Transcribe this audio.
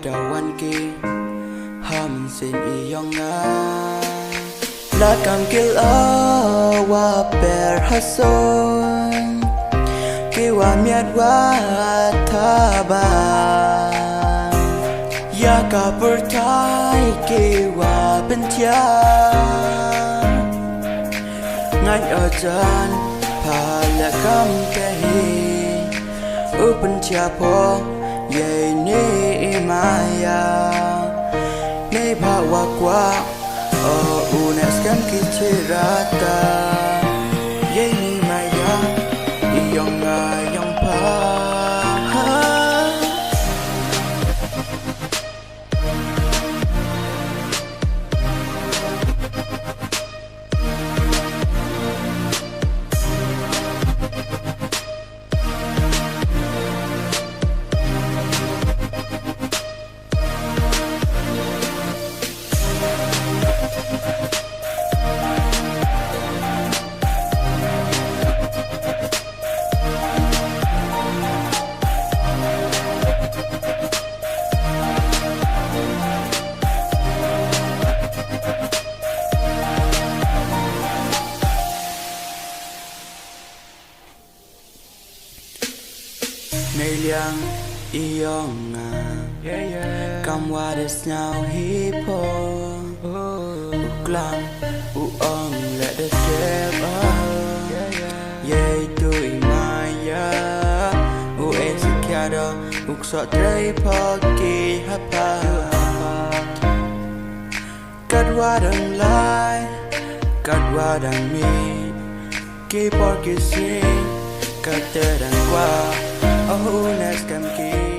dawan ki ham sin I yong na la kam kil wa per hason ki wa miat wa tha ba ya ka bertai ki wa ben tia ngai ở chan pha la kam ke hi open chia po ye ne maya ne bha wa kwa o unes kan ki chirata ye ni maya I yong nga yong pa ngày liang iong come what is now hip hop uklang uong let the step yeah do imaya u esikado ukso tray poki hapa kat wadang lai kat wadang mi ki porki sing kat terang kwa oh nes kam ki